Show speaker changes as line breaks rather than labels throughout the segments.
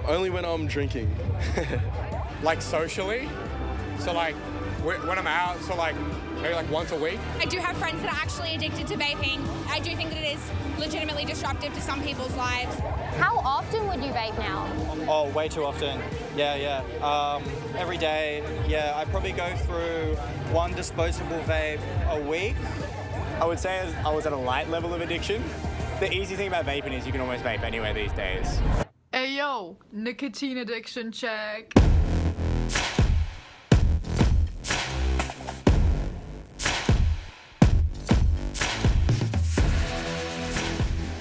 Only when I'm drinking.
Like socially? So like when I'm out, so like maybe like once a week?
I do have friends that are actually addicted to vaping. I do think that it is legitimately disruptive to some people's lives.
How often would you vape now?
Oh, way too often. Yeah. Every day. Yeah, I probably go through one disposable vape a week.
I would say I was at a light level of addiction. The easy thing about vaping is you can almost vape anywhere these days.
Hey yo, nicotine addiction check.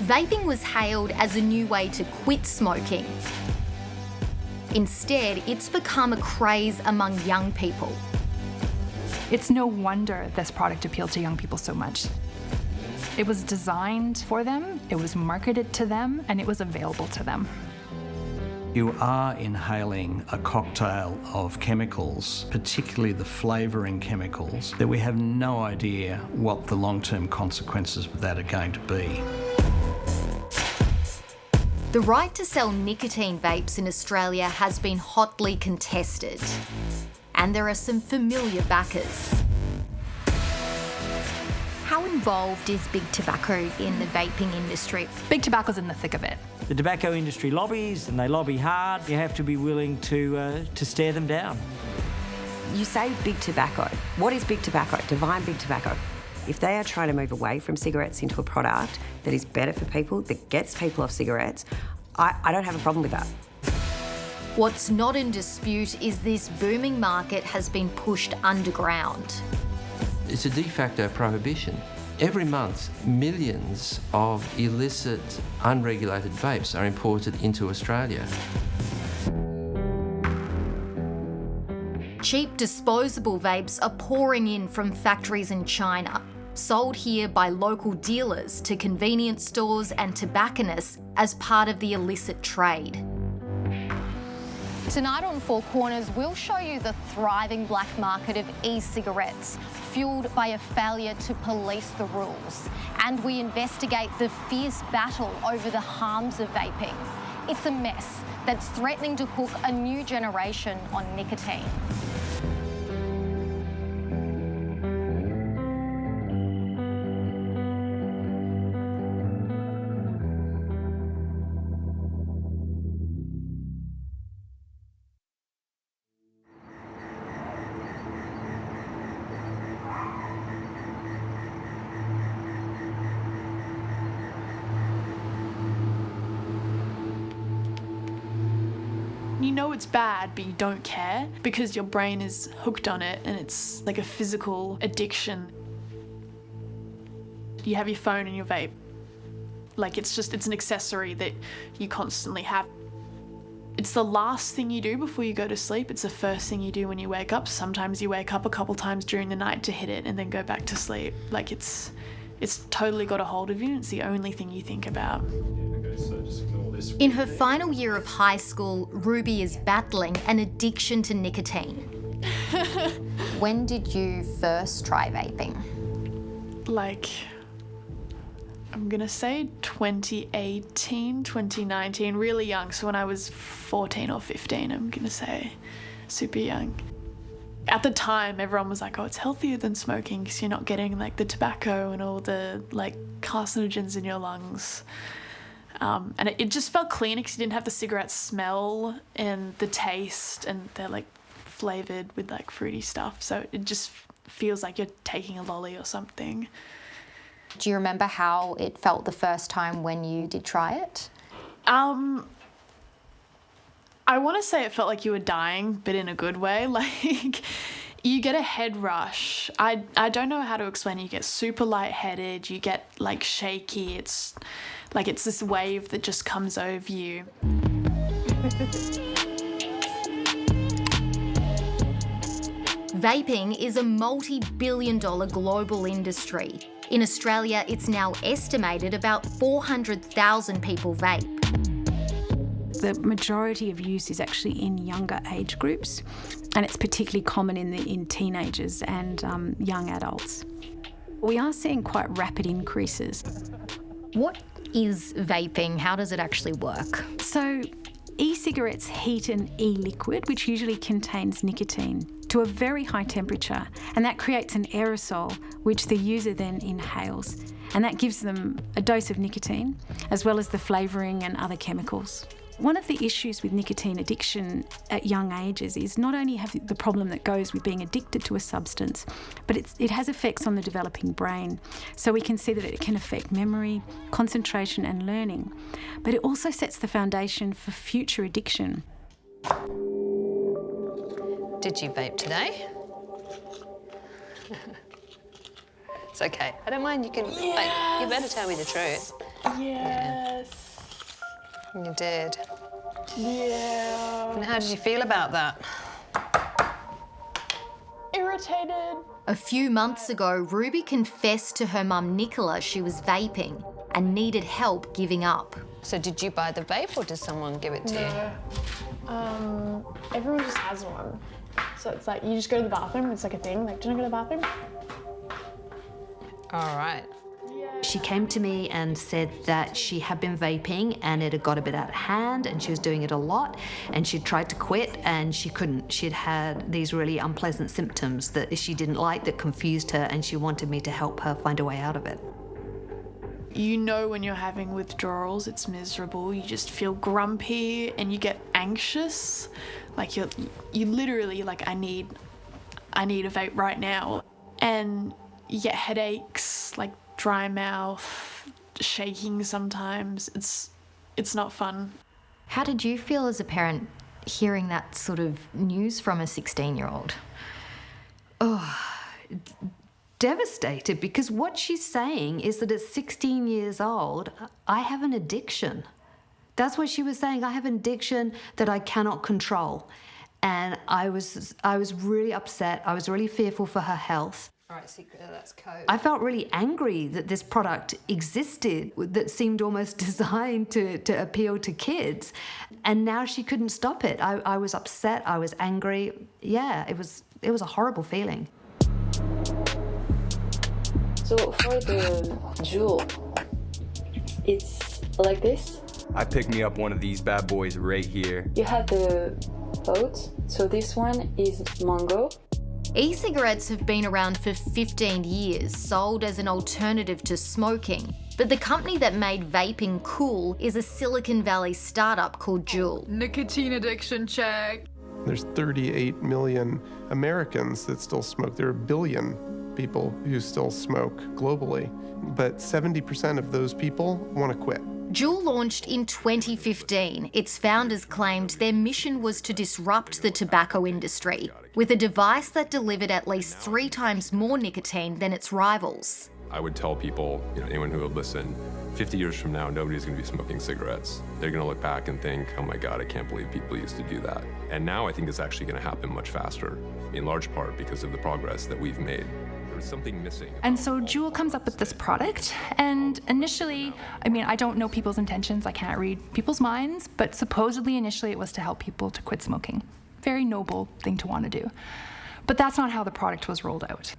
Vaping was hailed as a new way to quit smoking. Instead, it's become a craze among young people.
It's no wonder this product appealed to young people so much. It was designed for them, it was marketed to them, and it was available to them.
You are inhaling a cocktail of chemicals, particularly the flavouring chemicals, that we have no idea what the long-term consequences of that are going to be.
The right to sell nicotine vapes in Australia has been hotly contested, and there are some familiar backers. How involved is Big Tobacco in the vaping industry?
Big Tobacco's in the thick of it.
The tobacco industry lobbies, and they lobby hard. You have to be willing to stare them down.
You say Big Tobacco. What is Big Tobacco? Define Big Tobacco. If they are trying to move away from cigarettes into a product that is better for people, that gets people off cigarettes, I don't have a problem with that.
What's not in dispute is this booming market has been pushed underground.
It's a de facto prohibition. Every month, millions of illicit, unregulated vapes are imported into Australia.
Cheap disposable vapes are pouring in from factories in China, sold here by local dealers to convenience stores and tobacconists as part of the illicit trade.
Tonight on Four Corners, we'll show you the thriving black market of e-cigarettes, fuelled by a failure to police the rules. And we investigate the fierce battle over the harms of vaping. It's a mess that's threatening to hook a new generation on nicotine.
You know it's bad, but you don't care because your brain is hooked on it and it's like a physical addiction. You have your phone and your vape. Like it's an accessory that you constantly have. It's the last thing you do before you go to sleep. It's the first thing you do when you wake up. Sometimes you wake up a couple times during the night to hit it and then go back to sleep. Like it's totally got a hold of you. It's the only thing you think about.
In her final year of high school, Ruby is battling an addiction to nicotine. When did you first try vaping?
Like, I'm gonna say 2018, 2019, really young. So when I was 14 or 15, I'm gonna say super young. At the time, everyone was like, oh, it's healthier than smoking because you're not getting like the tobacco and all the like carcinogens in your lungs. And it just felt cleaner because you didn't have the cigarette smell and the taste, and they're like flavored with like fruity stuff. So it just feels like you're taking a lolly or something.
Do you remember how it felt the first time when you did try it?
I want to say it felt like you were dying, but in a good way. Like you get a head rush. I don't know how to explain it. You get super lightheaded. You get like shaky. It's this wave that just comes over you.
Vaping is a multi-billion-dollar global industry. In Australia, it's now estimated about 400,000 people vape.
The majority of use is actually in younger age groups, and it's particularly common in teenagers and young adults. We are seeing quite rapid increases.
What is vaping? How does it actually work?
So E-cigarettes heat an e-liquid, which usually contains nicotine, to a very high temperature, and that creates an aerosol which the user then inhales, and that gives them a dose of nicotine as well as the flavouring and other chemicals. One of the issues with nicotine addiction at young ages is not only have the problem that goes with being addicted to a substance, but it has effects on the developing brain. So we can see that it can affect memory, concentration and learning. But it also sets the foundation for future addiction.
Did you vape today? It's okay. I don't mind. You can.
Yes.
Like, you better tell me the truth.
Yes.
You did.
Yeah.
And how did you feel about that?
Irritated.
A few months ago, Ruby confessed to her mum Nicola she was vaping and needed help giving up.
So did you buy the vape or did someone give it to
you? Everyone just has one. So it's like, you just go to the bathroom, it's like a thing, like, do you want to go to the bathroom?
All right.
She came to me and said that she had been vaping and it had got a bit out of hand and she was doing it a lot and she'd tried to quit and she couldn't. She'd had these really unpleasant symptoms that she didn't like, that confused her, and she wanted me to help her find a way out of it.
You know when you're having withdrawals, it's miserable. You just feel grumpy and you get anxious. Like you literally like, I need a vape right now. And you get headaches, like dry mouth, shaking sometimes. It's not fun.
How did you feel as a parent hearing that sort of news from a 16-year-old?
Oh, devastated, because what she's saying is that at 16 years old, I have an addiction. That's what she was saying. I have an addiction that I cannot control. And I was really upset. I was really fearful for her health.
All right, secret, that's code.
I felt really angry that this product existed that seemed almost designed to appeal to kids. And now she couldn't stop it. I was upset. I was angry. Yeah, it was a horrible feeling.
So for the Juul, it's like this.
I picked me up one of these bad boys right here.
You have the boat. So this one is mango.
E-cigarettes have been around for 15 years, sold as an alternative to smoking. But the company that made vaping cool is a Silicon Valley startup called Juul.
Nicotine addiction check.
There's 38 million Americans that still smoke. There are a billion people who still smoke globally, but 70% of those people want to quit.
Juul launched in 2015. Its founders claimed their mission was to disrupt the tobacco industry with a device that delivered at least 3 times more nicotine than its rivals.
I would tell people, anyone who would listen, 50 years from now, nobody's going to be smoking cigarettes. They're going to look back and think, oh my God, I can't believe people used to do that. And now I think it's actually going to happen much faster, in large part because of the progress that we've made. There was something missing.
And so Juul comes up with this product, and initially, I don't know people's intentions, I can't read people's minds, but supposedly initially it was to help people to quit smoking. Very noble thing to want to do. But that's not how the product was rolled out.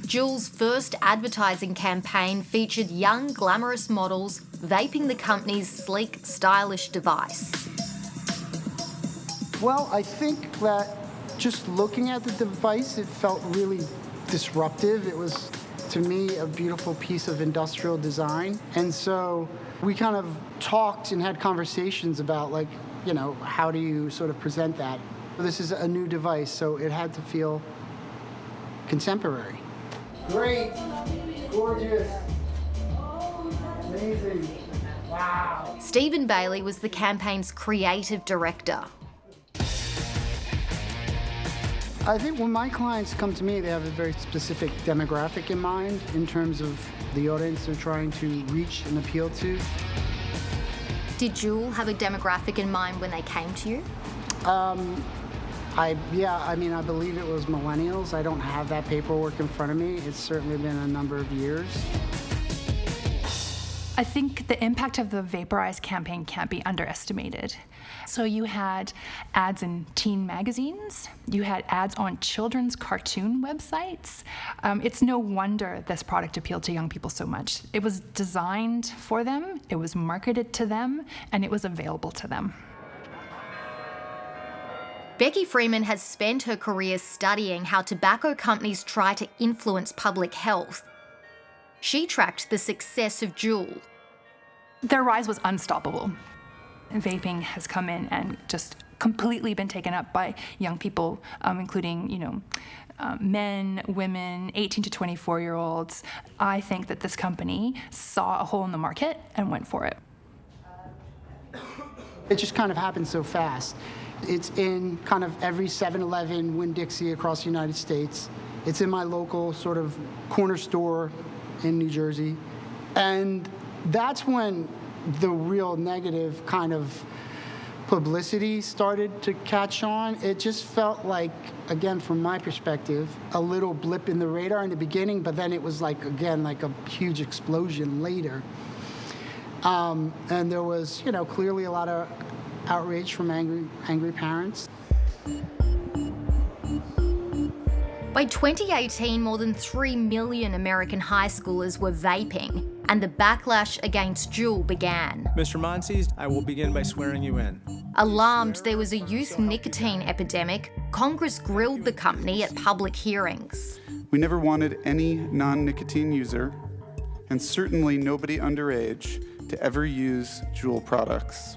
Juul's first advertising campaign featured young, glamorous models vaping the company's sleek, stylish device.
Well, I think that just looking at the device, it felt really disruptive. It was, to me, a beautiful piece of industrial design. And so we kind of talked and had conversations about, how do you sort of present that? This is a new device, so it had to feel contemporary. Great, gorgeous, amazing, wow.
Stephen Bailey was the campaign's creative director.
I think when my clients come to me, they have a very specific demographic in mind in terms of the audience they're trying to reach and appeal to.
Did Juul have a demographic in mind when they came to you?
I believe it was millennials. I don't have that paperwork in front of me. It's certainly been a number of years.
I think the impact of the Vaporize campaign can't be underestimated. So you had ads in teen magazines, you had ads on children's cartoon websites. It's no wonder this product appealed to young people so much. It was designed for them, it was marketed to them, and it was available to them.
Becky Freeman has spent her career studying how tobacco companies try to influence public health. She tracked the success of Juul.
Their rise was unstoppable. Vaping has come in and just completely been taken up by young people, including, men, women, 18 to 24-year-olds. I think that this company saw a hole in the market and went for it.
It just kind of happened so fast. It's in kind of every 7-Eleven, Winn-Dixie across the United States. It's in my local sort of corner store in New Jersey. And that's when the real negative kind of publicity started to catch on. It just felt like, again, from my perspective, a little blip in the radar in the beginning, but then it was like, again, like a huge explosion later. And there was, clearly a lot of outrage from angry parents.
By 2018, more than 3 million American high schoolers were vaping, and the backlash against Juul began.
Mr. Monsees, I will begin by swearing you in.
Alarmed there was a youth nicotine epidemic, Congress grilled the company at public hearings.
We never wanted any non-nicotine user, and certainly nobody underage, to ever use Juul products.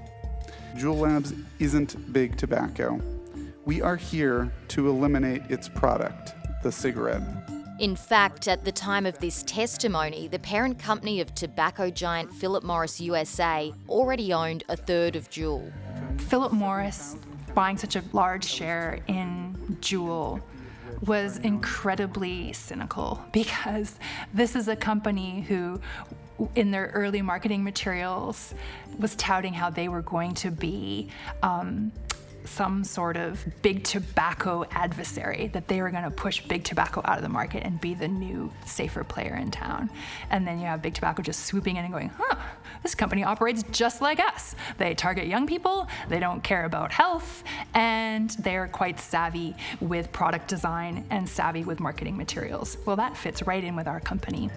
Juul Labs isn't big tobacco. We are here to eliminate its product, the cigarette.
In fact, at the time of this testimony, the parent company of tobacco giant Philip Morris USA already owned a third of Juul.
Philip Morris buying such a large share in Juul was incredibly cynical, because this is a company who, in their early marketing materials, was touting how they were going to be some sort of big tobacco adversary, that they were going to push big tobacco out of the market and be the new safer player in town. And then you have big tobacco just swooping in and going, this company operates just like us. They target young people, they don't care about health, and they're quite savvy with product design and savvy with marketing materials. Well, that fits right in with our company.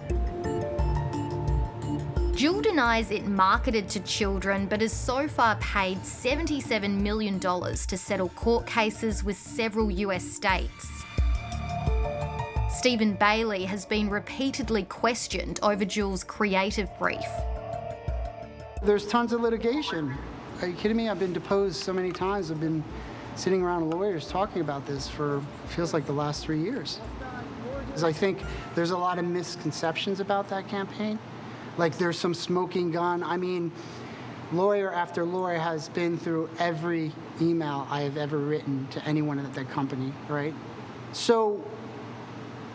Juul denies it marketed to children, but has so far paid $77 million to settle court cases with several US states. Stephen Bailey has been repeatedly questioned over Juul's creative brief.
There's tons of litigation. Are you kidding me? I've been deposed so many times. I've been sitting around lawyers talking about this for, feels like, the last 3 years. Because I think there's a lot of misconceptions about that campaign. Like, there's some smoking gun. I mean, lawyer after lawyer has been through every email I have ever written to anyone at that company, right? So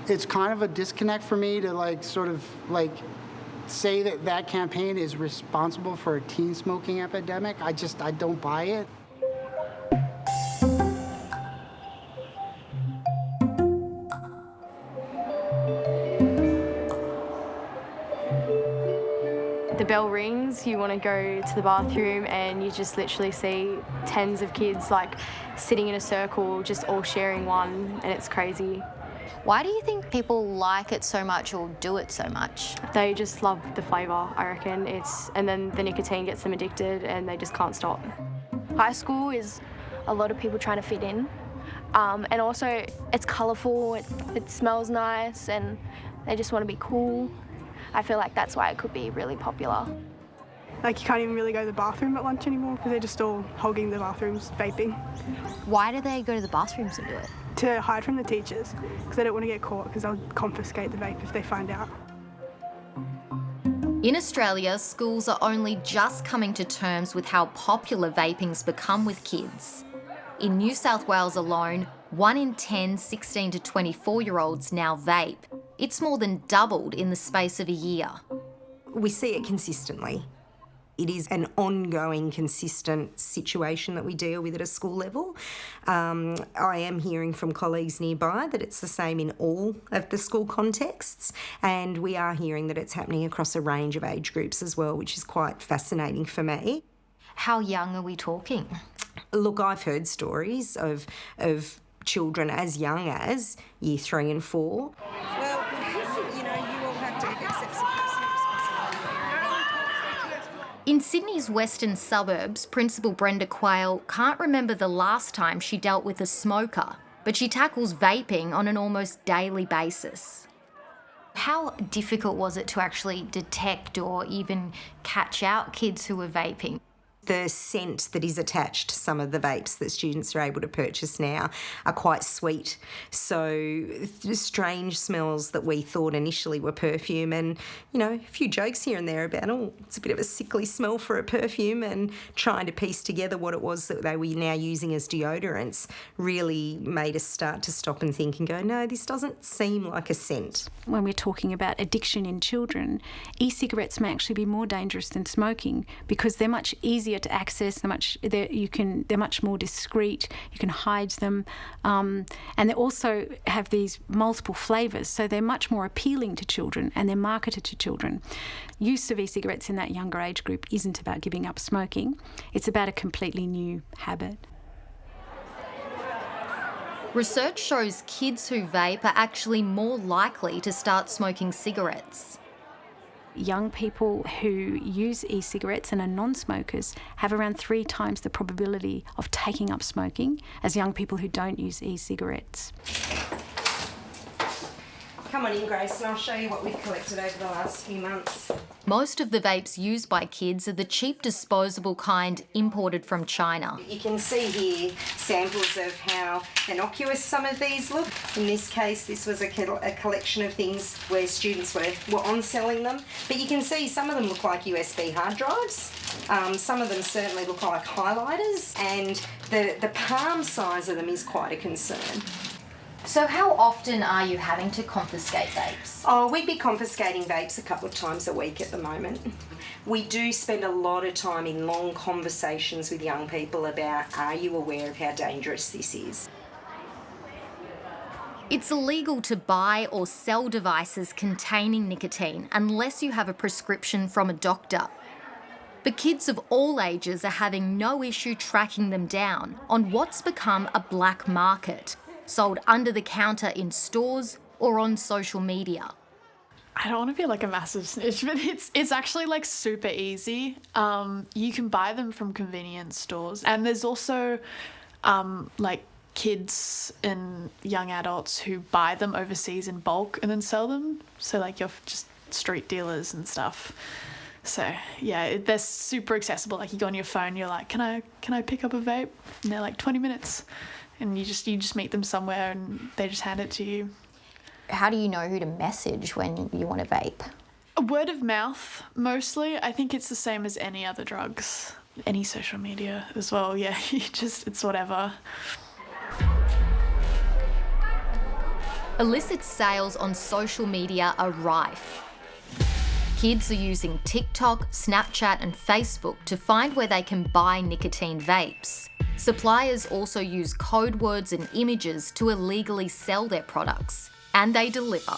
it's kind of a disconnect for me to say that that campaign is responsible for a teen smoking epidemic. I don't buy it.
The bell rings, you want to go to the bathroom, and you just literally see tens of kids sitting in a circle, just all sharing one, and it's crazy.
Why do you think people like it so much or do it so much?
They just love the flavour, I reckon. And then the nicotine gets them addicted and they just can't stop.
High school is a lot of people trying to fit in. And also it's colourful, it smells nice, and they just want to be cool. I feel like that's why it could be really popular.
You can't even really go to the bathroom at lunch anymore because they're just all hogging the bathrooms, vaping.
Why do they go to the bathrooms and do it?
To hide from the teachers, because they don't want to get caught, because they'll confiscate the vape if they find out.
In Australia, schools are only just coming to terms with how popular vaping's become with kids. In New South Wales alone, 1 in 10 16 to 24-year-olds now vape. It's more than doubled in the space of a year.
We see it consistently. It is an ongoing, consistent situation that we deal with at a school level. I am hearing from colleagues nearby that it's the same in all of the school contexts, and we are hearing that it's happening across a range of age groups as well, which is quite fascinating for me.
How young are we talking?
Look, I've heard stories of children as young as year 3 and 4. Well, you know, you all have to accept some personal responsibility.
In Sydney's western suburbs, Principal Brenda Quayle can't remember the last time she dealt with a smoker, but she tackles vaping on an almost daily basis. How difficult was it to actually detect or even catch out kids who were vaping?
The scent that is attached to some of the vapes that students are able to purchase now are quite sweet. So strange smells that we thought initially were perfume, and, you know, a few jokes here and there about, oh, it's a bit of a sickly smell for a perfume, and trying to piece together what it was that they were now using as deodorants really made us start to stop and think and go, no, this doesn't seem like a scent.
When we're talking about addiction in children, e-cigarettes may actually be more dangerous than smoking because they're much easier to access. They're much more discreet. You can hide them, and they also have these multiple flavours, so they're much more appealing to children, and they're marketed to children. Use of e-cigarettes in that younger age group isn't about giving up smoking. It's about a completely new habit.
Research shows kids who vape are actually more likely to start smoking cigarettes.
Young people who use e-cigarettes and are non-smokers have around 3 times the probability of taking up smoking as young people who don't use e-cigarettes.
Come on in, Grace, and I'll show you what we've collected over the last few months.
Most of the vapes used by kids are the cheap disposable kind imported from China.
You can see here samples of how innocuous some of these look. In this case, this was a collection of things where students were on-selling them. But you can see some of them look like USB hard drives. Some of them certainly look like highlighters, and the palm size of them is quite a concern.
So how often are you having to confiscate vapes?
Oh, we'd be confiscating vapes a couple of times a week at the moment. We do spend a lot of time in long conversations with young people about, are you aware of how dangerous this is?
It's illegal to buy or sell devices containing nicotine unless you have a prescription from a doctor. But kids of all ages are having no issue tracking them down on what's become a black market, sold under the counter in stores or on social media.
I don't want to be like a massive snitch, but it's actually like super easy. You can buy them from convenience stores, and there's also like kids and young adults who buy them overseas in bulk and then sell them. So like you're just street dealers and stuff. So yeah, they're super accessible. Like you go on your phone, you're like, can I pick up a vape? And they're like 20 minutes. And you just meet them somewhere and they just hand it to you.
How do you know who to message when you want to vape?
Word of mouth, mostly. I think it's the same as any other drugs. Any social media as well, yeah. It's whatever.
Illicit sales on social media are rife. Kids are using TikTok, Snapchat and Facebook to find where they can buy nicotine vapes. Suppliers also use code words and images to illegally sell their products, and they deliver.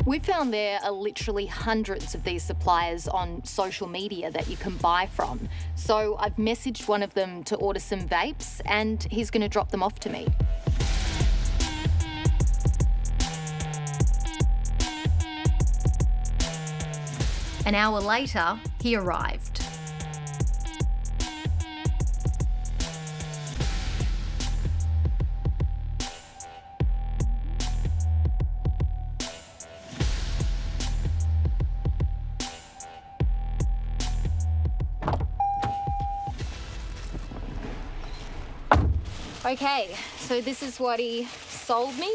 We found there are literally hundreds of these suppliers on social media that you can buy from. So I've messaged one of them to order some vapes, and he's going to drop them off to me. An hour later, he arrived. Okay, so this is what he sold me.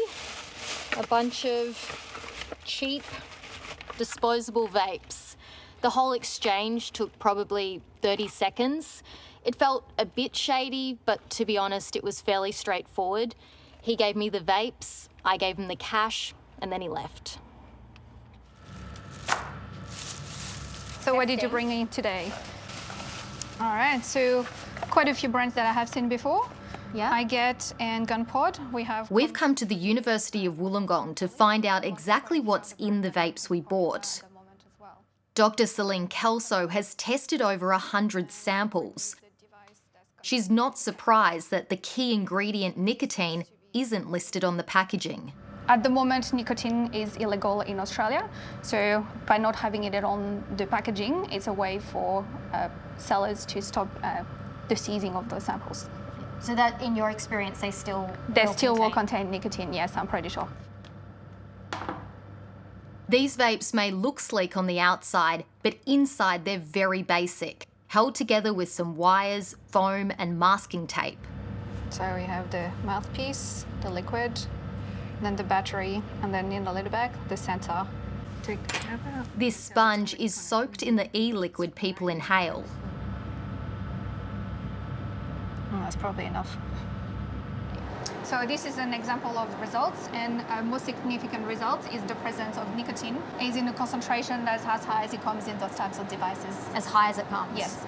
A bunch of cheap disposable vapes. The whole exchange took probably 30 seconds. It felt a bit shady, but to be honest, it was fairly straightforward. He gave me the vapes, I gave him the cash, and then he left.
So what did you bring in today? All right, so quite a few brands that I have seen before.
Yeah.
I get and Gun Pod.
We've come to the University of Wollongong to find out exactly what's in the vapes we bought. Dr. Celine Kelso has tested over 100 samples. She's not surprised that the key ingredient nicotine isn't listed on the packaging.
At the moment, nicotine is illegal in Australia, so by not having it on the packaging, it's a way for sellers to stop the seizing of those samples.
So that, in your experience, they still
will contain nicotine, yes, I'm pretty sure.
These vapes may look sleek on the outside, but inside they're very basic, held together with some wires, foam and masking tape.
So we have the mouthpiece, the liquid, then the battery, and then in the little bag, the sensor.
This sponge is soaked in the e-liquid people inhale.
That's probably enough. So this is an example of results, and most significant result is the presence of nicotine. Is in a concentration that's as high as it comes in those types of devices.
As high as it comes?
Yes.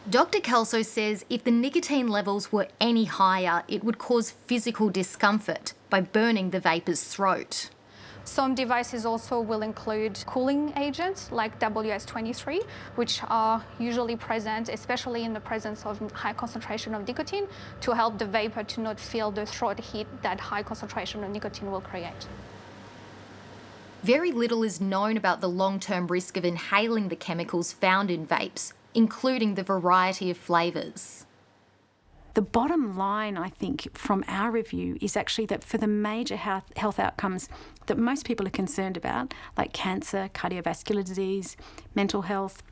Dr. Kelso says if the nicotine levels were any higher, it would cause physical discomfort by burning the vapor's throat.
Some devices also will include cooling agents like WS-23, which are usually present, especially in the presence of high concentration of nicotine, to help the vapor to not feel the throat heat that high concentration of nicotine will create.
Very little is known about the long-term risk of inhaling the chemicals found in vapes, including the variety of flavours.
The bottom line, I think, from our review is actually that for the major health outcomes that most people are concerned about, like cancer, cardiovascular disease, mental health,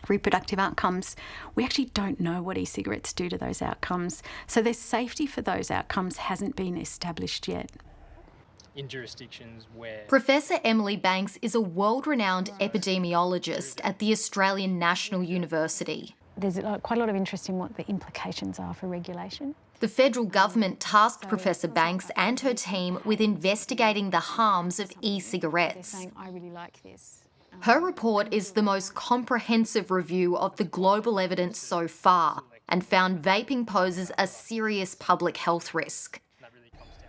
reproductive outcomes, we actually don't know what e-cigarettes do to those outcomes. So their safety for those outcomes hasn't been established yet.
In jurisdictions where...
Professor Emily Banks is a world-renowned epidemiologist at the Australian National University.
There's quite a lot of interest in what the implications are for regulation.
The federal government tasked Professor Banks and her team with investigating the harms of e-cigarettes.
They're saying, I really like this.
Her report is the most comprehensive review of the global evidence so far and found vaping poses a serious public health risk.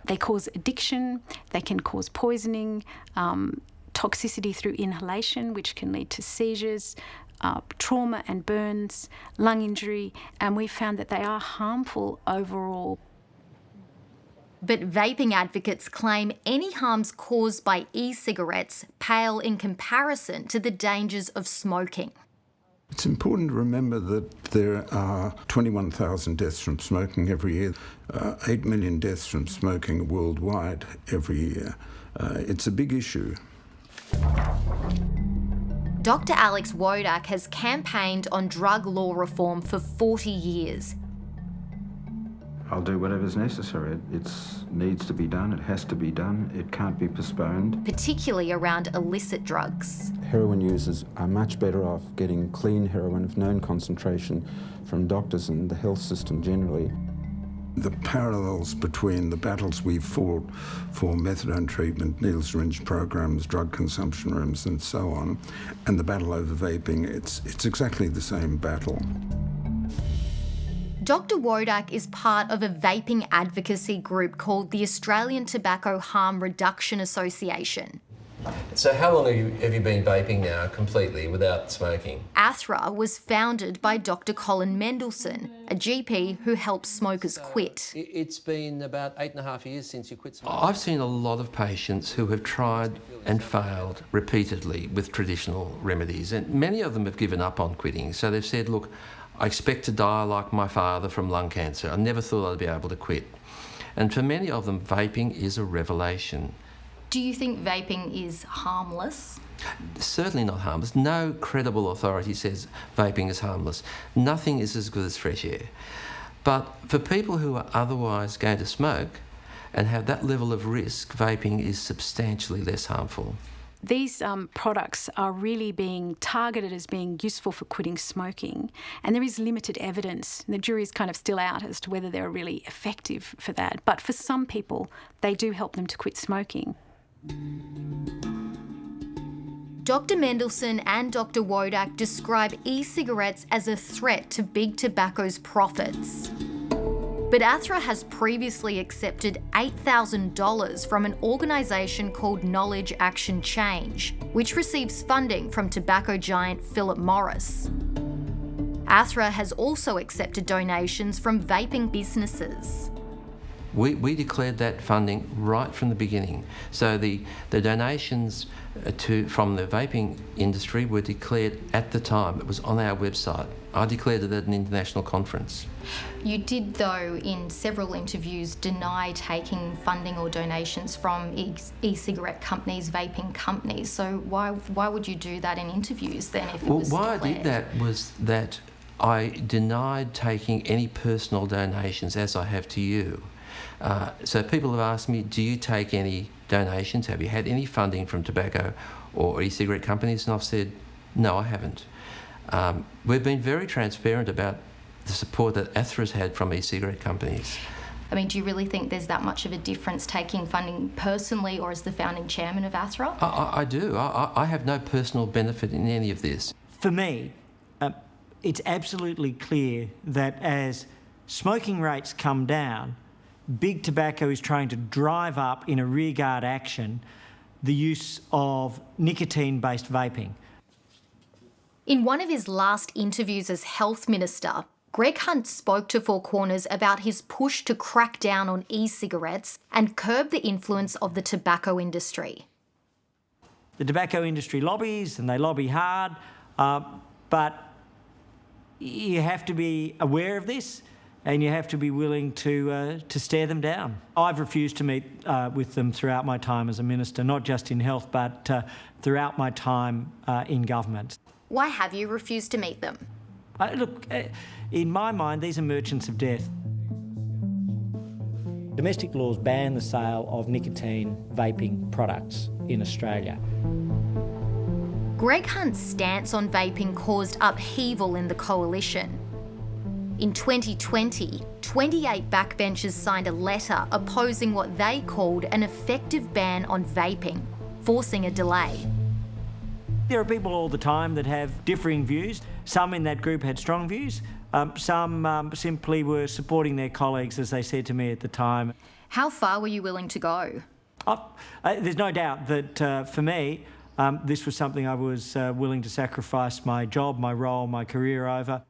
They cause addiction, they can cause poisoning, toxicity through inhalation, which can lead to seizures, trauma and burns, lung injury, and we found that they are harmful overall.
But vaping advocates claim any harms caused by e-cigarettes pale in comparison to the dangers of smoking.
It's important to remember that there are 21,000 deaths from smoking every year, 8 million deaths from smoking worldwide every year. It's a big issue.
Dr. Alex Wodak has campaigned on drug law reform for 40 years.
I'll do whatever's necessary. It needs to be done, it has to be done, it can't be postponed.
Particularly around illicit drugs.
Heroin users are much better off getting clean heroin of known concentration from doctors and the health system generally.
The parallels between the battles we've fought for methadone treatment, needle syringe programs, drug consumption rooms and so on, and the battle over vaping, it's exactly the same battle.
Dr. Wodak is part of a vaping advocacy group called the Australian Tobacco Harm Reduction Association.
So how long have you been vaping now completely without smoking?
ATHRA was founded by Dr. Colin Mendelsohn, a GP who helps smokers quit.
It's been about 8.5 years since you quit smoking.
I've seen a lot of patients who have tried and failed repeatedly with traditional remedies, and many of them have given up on quitting. So they've said, look, I expect to die like my father from lung cancer. I never thought I'd be able to quit. And for many of them, vaping is a revelation.
Do you think vaping is harmless?
Certainly not harmless. No credible authority says vaping is harmless. Nothing is as good as fresh air. But for people who are otherwise going to smoke and have that level of risk, vaping is substantially less harmful.
These products are really being targeted as being useful for quitting smoking, and there is limited evidence. The jury's kind of still out as to whether they're really effective for that. But for some people, they do help them to quit smoking.
Dr. Mendelsohn and Dr. Wodak describe e-cigarettes as a threat to big tobacco's profits. But ATHRA has previously accepted $8,000 from an organisation called Knowledge Action Change, which receives funding from tobacco giant Philip Morris. ATHRA has also accepted donations from vaping businesses.
We declared that funding right from the beginning. So the donations from the vaping industry were declared at the time. It was on our website. I declared it at an international conference.
You did, though, in several interviews, deny taking funding or donations from e-cigarette companies, vaping companies. So why would you do that in interviews then if it was declared?
Why I did that was that I denied taking any personal donations, as I have to you. So people have asked me, do you take any donations? Have you had any funding from tobacco or e-cigarette companies? And I've said, no, I haven't. We've been very transparent about the support that ATHRA's had from e-cigarette companies.
I mean, do you really think there's that much of a difference taking funding personally or as the founding chairman of ATHRA?
I do. I have no personal benefit in any of this.
For me, it's absolutely clear that as smoking rates come down, big tobacco is trying to drive up in a rearguard action the use of nicotine-based vaping.
In one of his last interviews as Health Minister, Greg Hunt spoke to Four Corners about his push to crack down on e-cigarettes and curb the influence of the tobacco industry.
The tobacco industry lobbies, and they lobby hard, but you have to be aware of this and you have to be willing to stare them down. I've refused to meet with them throughout my time as a minister, not just in health, but throughout my time in government.
Why have you refused to meet them?
Look, in my mind, these are merchants of death. Domestic laws ban the sale of nicotine vaping products in Australia.
Greg Hunt's stance on vaping caused upheaval in the coalition. In 2020, 28 backbenchers signed a letter opposing what they called an effective ban on vaping, forcing a delay.
There are people all the time that have differing views. Some in that group had strong views. Some simply were supporting their colleagues, as they said to me at the time.
How far were you willing to go?
There's no doubt that for me, this was something I was willing to sacrifice my job, my role, my career over.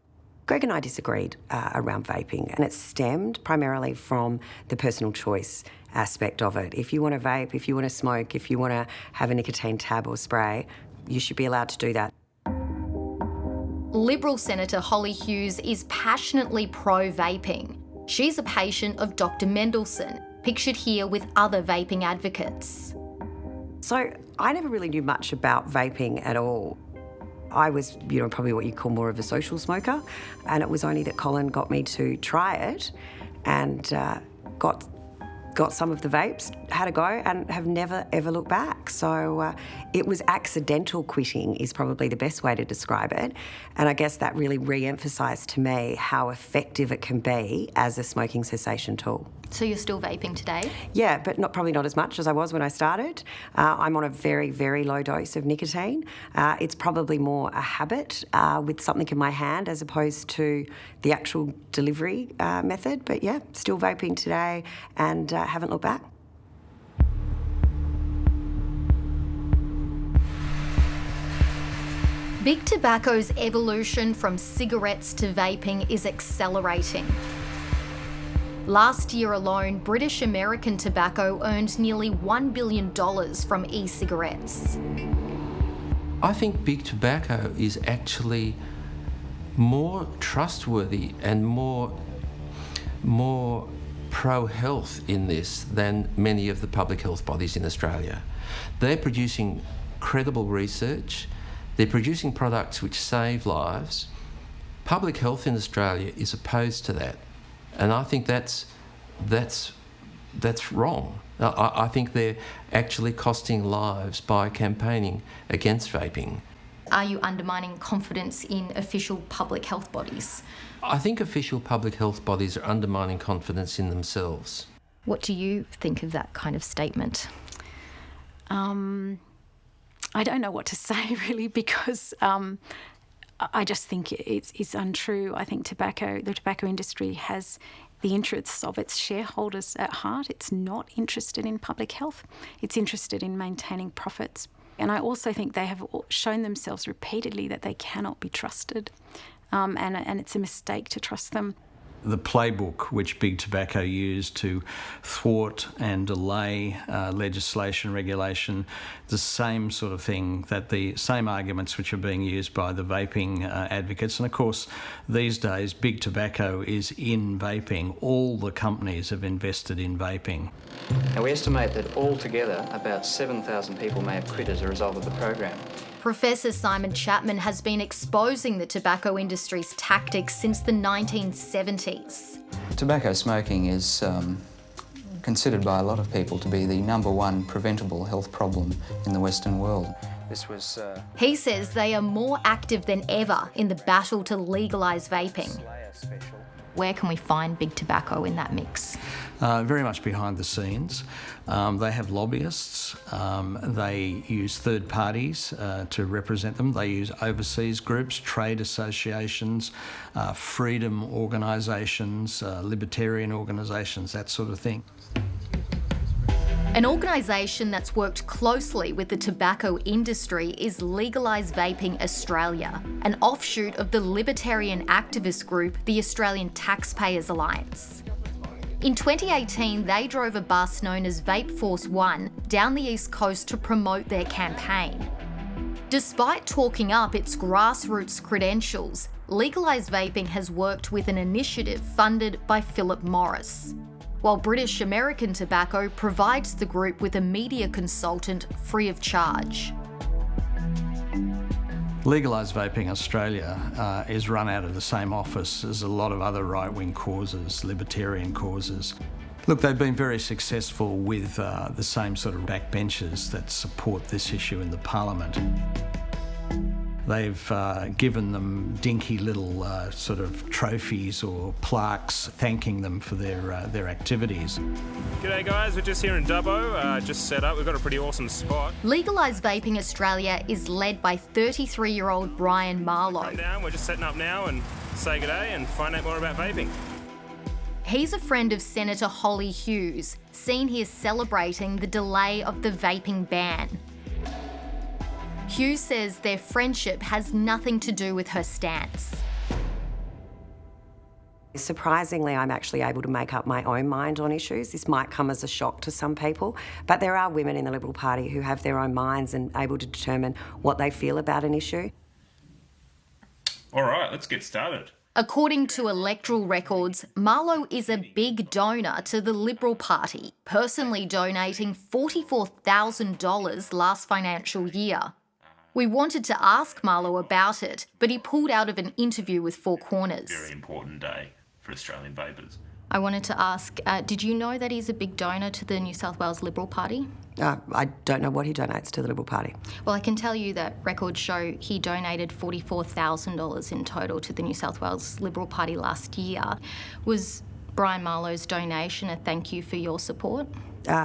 Greg and I disagreed around vaping, and it stemmed primarily from the personal choice aspect of it. If you want to vape, if you want to smoke, if you want to have a nicotine tab or spray, you should be allowed to do that.
Liberal Senator Holly Hughes is passionately pro-vaping. She's a patient of Dr. Mendelsohn, pictured here with other vaping advocates.
So I never really knew much about vaping at all. I was, probably what you call more of a social smoker, and it was only that Colin got me to try it and got some of the vapes, had a go, and have never, ever looked back. So it was accidental quitting is probably the best way to describe it. And I guess that really re-emphasised to me how effective it can be as a smoking cessation tool.
So you're still vaping today?
Yeah, but probably not as much as I was when I started. I'm on a very, very low dose of nicotine. It's probably more a habit with something in my hand as opposed to the actual delivery method. But yeah, still vaping today and haven't looked back.
Big tobacco's evolution from cigarettes to vaping is accelerating. Last year alone, British American Tobacco earned nearly $1 billion from e-cigarettes.
I think big tobacco is actually more trustworthy and more pro-health in this than many of the public health bodies in Australia. They're producing credible research. They're producing products which save lives. Public health in Australia is opposed to that. And I think that's wrong. I think they're actually costing lives by campaigning against vaping.
Are you undermining confidence in official public health bodies?
I think official public health bodies are undermining confidence in themselves.
What do you think of that kind of statement?
I don't know what to say really, because I just think it's untrue. I think the tobacco industry has the interests of its shareholders at heart. It's not interested in public health. It's interested in maintaining profits. And I also think they have shown themselves repeatedly that they cannot be trusted, and it's a mistake to trust them.
The playbook which Big Tobacco used to thwart and delay legislation, regulation, the same sort of thing, that the same arguments which are being used by the vaping advocates. And of course, these days, Big Tobacco is in vaping. All the companies have invested in vaping.
Now, we estimate that altogether about 7,000 people may have quit as a result of the program.
Professor Simon Chapman has been exposing the tobacco industry's tactics since the 1970s.
Tobacco smoking is considered by a lot of people to be the #1 preventable health problem in the Western world. This was.
He says they are more active than ever in the battle to legalise vaping. Where can we find Big Tobacco in that mix?
Very much behind the scenes. They have lobbyists. They use third parties to represent them. They use overseas groups, trade associations, freedom organisations, libertarian organisations, that sort of thing.
An organisation that's worked closely with the tobacco industry is Legalise Vaping Australia, an offshoot of the libertarian activist group, the Australian Taxpayers Alliance. In 2018, they drove a bus known as Vape Force One down the East Coast to promote their campaign. Despite talking up its grassroots credentials, Legalise Vaping has worked with an initiative funded by Philip Morris, while British American Tobacco provides the group with a media consultant free of charge.
Legalise Vaping Australia is run out of the same office as a lot of other right-wing causes, libertarian causes. Look, they've been very successful with the same sort of backbenchers that support this issue in the Parliament. They've given them dinky little sort of trophies or plaques thanking them for their activities.
G'day guys, we're just here in Dubbo, just set up. We've got a pretty awesome spot.
Legalise Vaping Australia is led by 33-year-old Brian Marlowe.
We're just setting up now and say g'day and find out more about vaping.
He's a friend of Senator Holly Hughes, seen here celebrating the delay of the vaping ban. Hughes says their friendship has nothing to do with her stance.
Surprisingly, I'm actually able to make up my own mind on issues. This might come as a shock to some people, but there are women in the Liberal Party who have their own minds and able to determine what they feel about an issue.
All right, let's get started.
According to electoral records, Marlowe is a big donor to the Liberal Party, personally donating $44,000 last financial year. We wanted to ask Marlowe about it, but he pulled out of an interview with Four Corners.
Very important day for Australian vapers.
I wanted to ask, did you know that he's a big donor to the New South Wales Liberal Party?
I don't know what he donates to the Liberal Party.
Well, I can tell you that records show he donated $44,000 in total to the New South Wales Liberal Party last year. Was Brian Marlowe's donation a thank you for your support?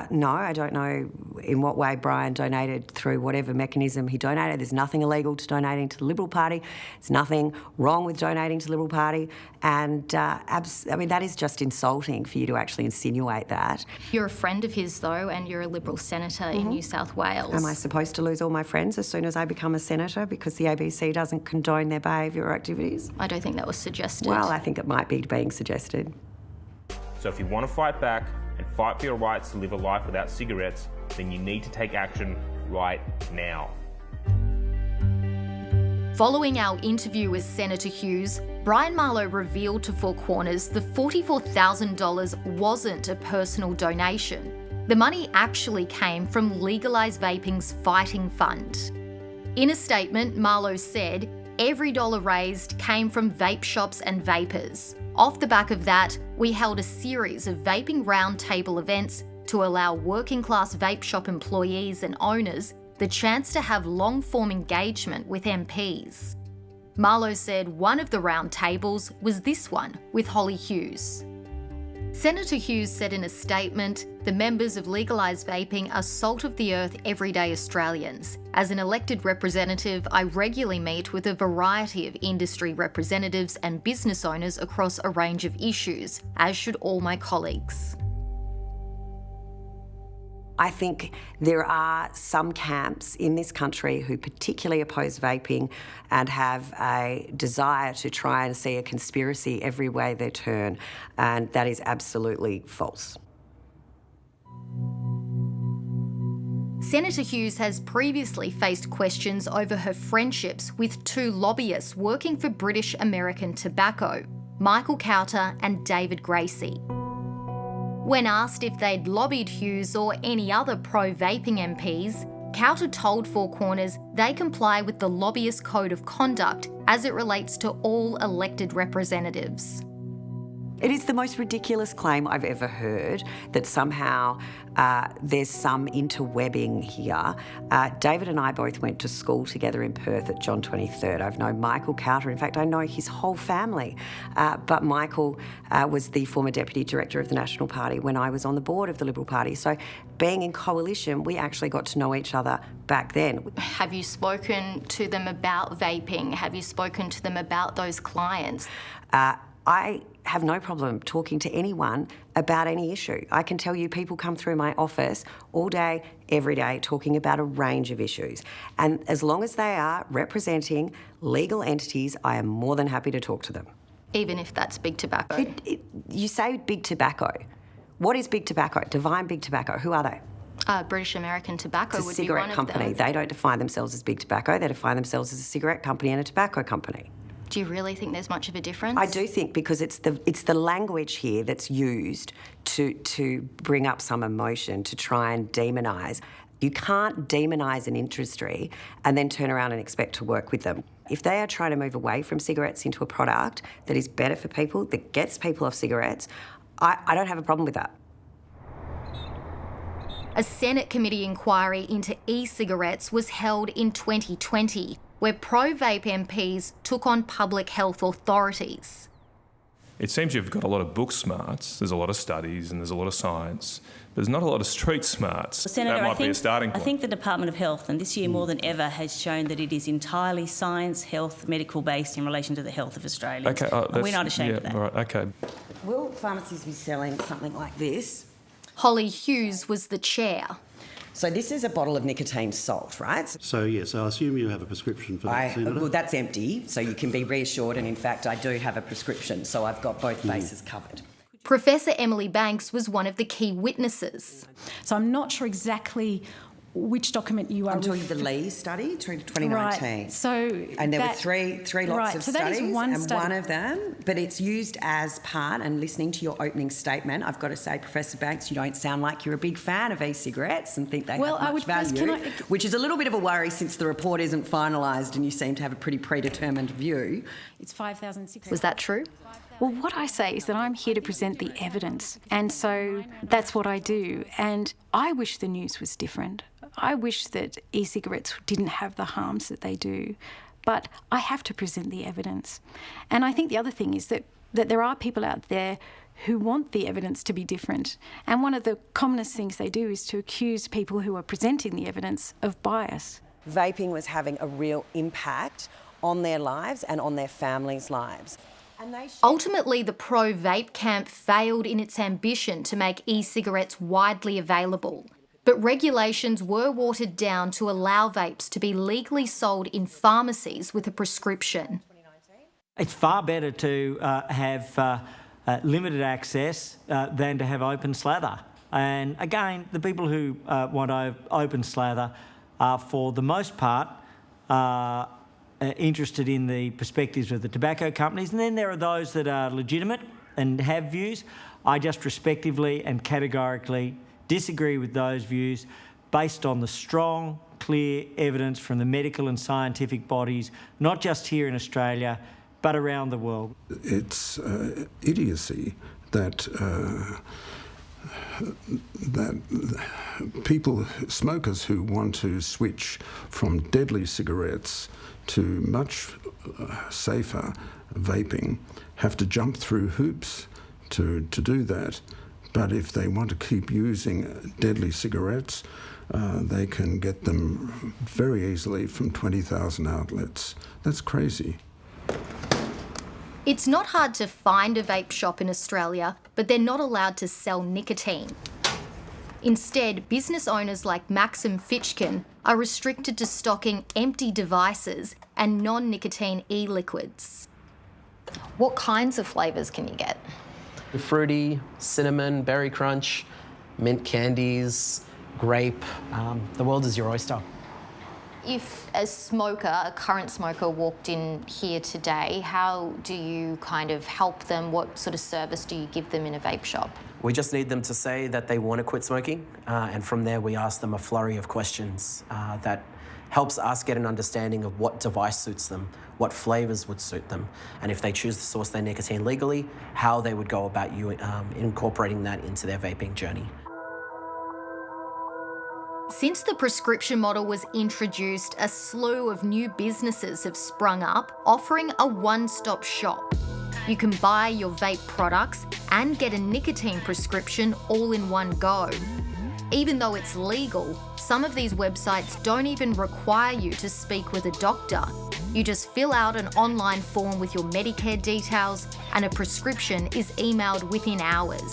No, I don't know in what way Brian donated through whatever mechanism he donated. There's nothing illegal to donating to the Liberal Party. There's nothing wrong with donating to the Liberal Party. And, that is just insulting for you to actually insinuate that.
You're a friend of his, though, and you're a Liberal senator in New South Wales.
Am I supposed to lose all my friends as soon as I become a senator because the ABC doesn't condone their behaviour or activities?
I don't think that was suggested.
Well, I think it might be being suggested.
So if you want to fight back and fight for your rights to live a life without cigarettes, then you need to take action right now.
Following our interview with Senator Hughes, Brian Marlowe revealed to Four Corners the $44,000 wasn't a personal donation. The money actually came from Legalise Vaping's Fighting Fund. In a statement, Marlowe said, every dollar raised came from vape shops and vapers. Off the back of that, we held a series of vaping roundtable events to allow working class vape shop employees and owners the chance to have long-form engagement with MPs. Marlowe said one of the roundtables was this one with Holly Hughes. Senator Hughes said in a statement, the members of Legalise Vaping are salt of the earth everyday Australians. As an elected representative, I regularly meet with a variety of industry representatives and business owners across a range of issues, as should all my colleagues.
I think there are some camps in this country who particularly oppose vaping and have a desire to try and see a conspiracy every way they turn, and that is absolutely false.
Senator Hughes has previously faced questions over her friendships with two lobbyists working for British American Tobacco, Michael Cowter and David Gracie. When asked if they'd lobbied Hughes or any other pro-vaping MPs, Cowter told Four Corners they comply with the lobbyist code of conduct as it relates to all elected representatives.
It is the most ridiculous claim I've ever heard that somehow there's some interwebbing here. David and I both went to school together in Perth at John 23rd. I've known Michael Cowter. In fact, I know his whole family. But Michael was the former Deputy Director of the National Party when I was on the board of the Liberal Party. So being in coalition, we actually got to know each other back then.
Have you spoken to them about vaping? Have you spoken to them about those clients?
I have no problem talking to anyone about any issue. I can tell you people come through my office all day, every day, talking about a range of issues. And as long as they are representing legal entities, I am more than happy to talk to them.
Even if that's big tobacco?
You say big tobacco. What is big tobacco? Define big tobacco. Who are they?
British American Tobacco
It's a
would be one
cigarette
of
company.
them.
They don't define themselves as big tobacco. They define themselves as a cigarette company and a tobacco company.
Do you really think there's much of a difference?
I do think because it's the language here that's used to bring up some emotion, to try and demonise. You can't demonise an industry and then turn around and expect to work with them. If they are trying to move away from cigarettes into a product that is better for people, that gets people off cigarettes, I don't have a problem with that.
A Senate committee inquiry into e-cigarettes was held in 2020, where pro-vape MPs took on public health authorities.
It seems you've got a lot of book smarts, there's a lot of studies and there's a lot of science, but there's not a lot of street smarts.
Senator,
that might be a starting point.
I think the Department of Health, and this year more than ever, has shown that it is entirely science, health, medical based in relation to the health of Australians.
Okay,
and we're not ashamed of that.
Right, okay.
Will pharmacies be selling something like this?
Holly Hughes was the chair.
So this is a bottle of nicotine salt, right?
So yes, I assume you have a prescription for that, Senator?
Well, that's empty, so you can be reassured, and in fact I do have a prescription, so I've got both bases covered.
Professor Emily Banks was one of the key witnesses.
So I'm not sure exactly which document you are...
I'm talking the Lee study, 2019.
Right. So
and there were three lots of
so that
studies,
is one
and
study.
one of them, but it's used as part, and listening to your opening statement, I've got to say, Professor Banks, you don't sound like you're a big fan of e-cigarettes and think they have much value, which is a little bit of a worry since the report isn't finalised and you seem to have a pretty predetermined view.
It's 5,600.
Was that true?
Well, what I say is that I'm here to present the evidence, and so that's what I do. And I wish the news was different. I wish that e-cigarettes didn't have the harms that they do, but I have to present the evidence. And I think the other thing is that there are people out there who want the evidence to be different. And one of the commonest things they do is to accuse people who are presenting the evidence of bias.
Vaping was having a real impact on their lives and on their families' lives.
Ultimately, the pro-vape camp failed in its ambition to make e-cigarettes widely available. But regulations were watered down to allow vapes to be legally sold in pharmacies with a prescription.
It's far better to have limited access than to have open slather. And again, the people who want open slather are, for the most part, interested in the perspectives of the tobacco companies. And then there are those that are legitimate and have views. I just respectively and categorically disagree with those views based on the strong, clear evidence from the medical and scientific bodies, not just here in Australia, but around the world.
It's idiocy that smokers who want to switch from deadly cigarettes to much safer vaping have to jump through hoops to do that. But if they want to keep using deadly cigarettes, they can get them very easily from 20,000 outlets. That's crazy.
It's not hard to find a vape shop in Australia, but they're not allowed to sell nicotine. Instead, business owners like Maxim Fitchkin are restricted to stocking empty devices and non-nicotine e-liquids.
What kinds of flavours can you get?
Fruity, cinnamon, berry crunch, mint candies, grape. The world is your oyster.
If a smoker, a current smoker, walked in here today, how do you kind of help them? What sort of service do you give them in a vape shop?
We just need them to say that they want to quit smoking, and from there we ask them a flurry of questions that helps us get an understanding of what device suits them, what flavours would suit them, and if they choose to source their nicotine legally, how they would go about incorporating that into their vaping journey.
Since the prescription model was introduced, a slew of new businesses have sprung up, offering a one-stop shop. You can buy your vape products and get a nicotine prescription all in one go. Even though it's legal, some of these websites don't even require you to speak with a doctor. You just fill out an online form with your Medicare details and a prescription is emailed within hours.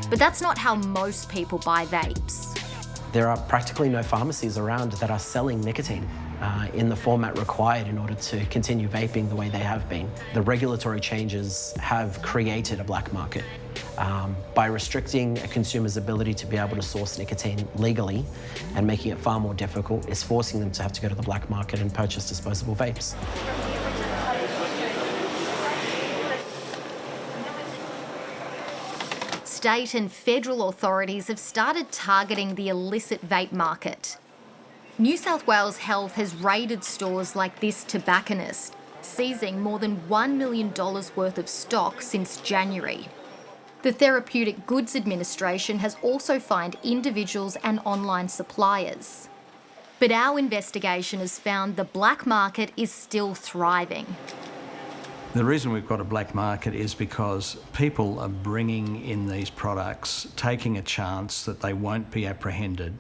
But that's not how most people buy vapes.
There are practically no pharmacies around that are selling nicotine in the format required in order to continue vaping the way they have been. The regulatory changes have created a black market. By restricting a consumer's ability to be able to source nicotine legally and making it far more difficult, is forcing them to have to go to the black market and purchase disposable vapes.
State and federal authorities have started targeting the illicit vape market. New South Wales Health has raided stores like this tobacconist, seizing more than $1 million worth of stock since January. The Therapeutic Goods Administration has also fined individuals and online suppliers. But our investigation has found the black market is still thriving.
The reason we've got a black market is because people are bringing in these products, taking a chance that they won't be apprehended.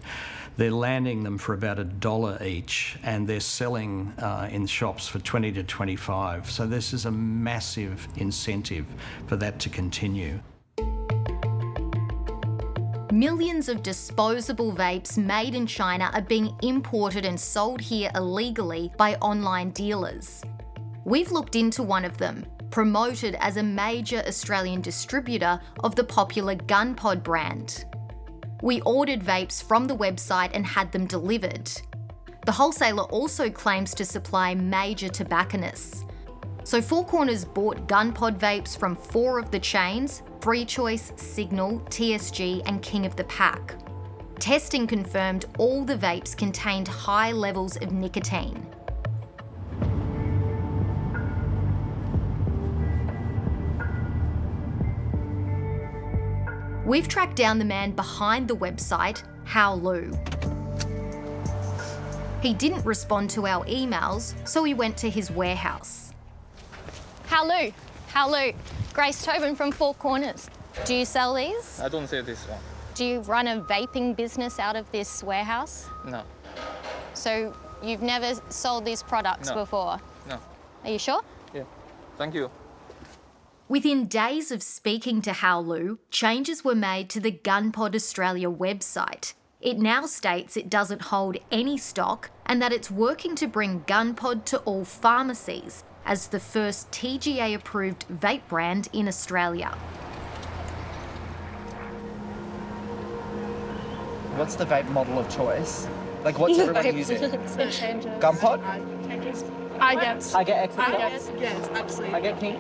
They're landing them for about $1 each, and they're selling in shops for 20 to 25. So this is a massive incentive for that to continue.
Millions of disposable vapes made in China are being imported and sold here illegally by online dealers. We've looked into one of them, promoted as a major Australian distributor of the popular GunPod brand. We ordered vapes from the website and had them delivered. The wholesaler also claims to supply major tobacconists. So Four Corners bought GunPod vapes from 4 of the chains: Free Choice, Signal, TSG and King of the Pack. Testing confirmed all the vapes contained high levels of nicotine. We've tracked down the man behind the website, Hao Lu. He didn't respond to our emails, so we went to his warehouse.
Hao Lu, Grace Tobin from Four Corners. Do you sell these?
I don't sell this one.
Do you run a vaping business out of this warehouse?
No.
So you've never sold these products before?
No.
Are you sure?
Yeah. Thank you.
Within days of speaking to Hao Lu, changes were made to the GunPod Australia website. It now states it doesn't hold any stock and that it's working to bring GunPod to all pharmacies as the first TGA-approved vape brand in Australia.
What's the vape model of choice? Like, what's everyone using? GunPod?
I guess.
I get extra.
I guess. Yes, absolutely.
I get pink.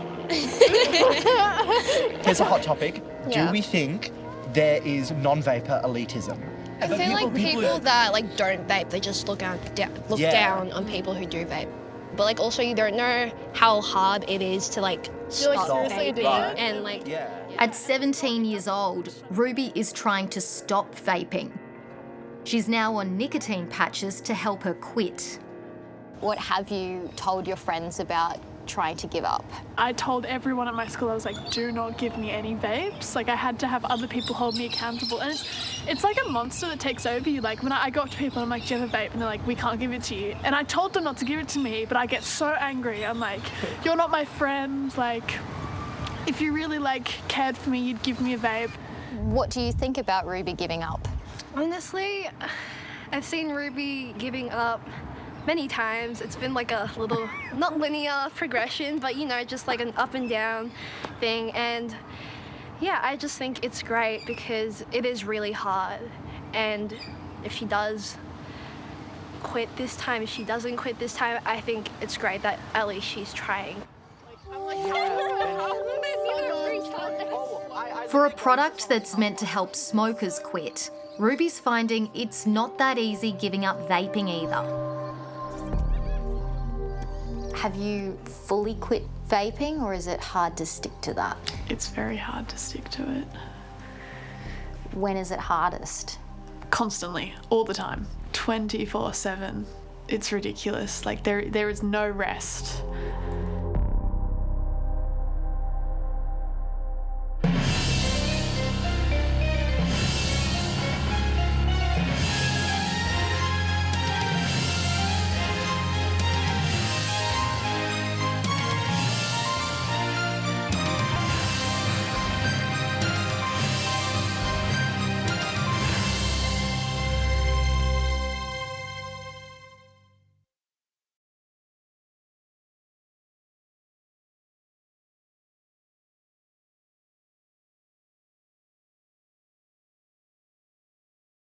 Here's a hot topic.
Yeah.
Do we think there is non-vapor elitism?
I feel like people that like don't vape, they just look down on people who do vape. But like also you don't know how hard it is to like stop vaping and like.
Yeah.
At 17 years old, Ruby is trying to stop vaping. She's now on nicotine patches to help her quit.
What have you told your friends about trying to give up?
I told everyone at my school, I was like, do not give me any vapes. Like, I had to have other people hold me accountable. And it's like a monster that takes over you. Like, when I go up to people, I'm like, do you have a vape? And they're like, we can't give it to you. And I told them not to give it to me, but I get so angry. I'm like, you're not my friend. Like, if you really, like, cared for me, you'd give me a vape.
What do you think about Ruby giving up?
Honestly, I've seen Ruby giving up many times. It's been like a little, not linear progression, but you know, just like an up and down thing. And yeah, I just think it's great because it is really hard. And if she does quit this time, if she doesn't quit this time, I think it's great that at least she's trying.
For a product that's meant to help smokers quit, Ruby's finding it's not that easy giving up vaping either. Have you fully quit vaping, or is it hard to stick to that?
It's very hard to stick to it.
When is it hardest?
Constantly, all the time, 24/7. It's ridiculous. Like, there is no rest.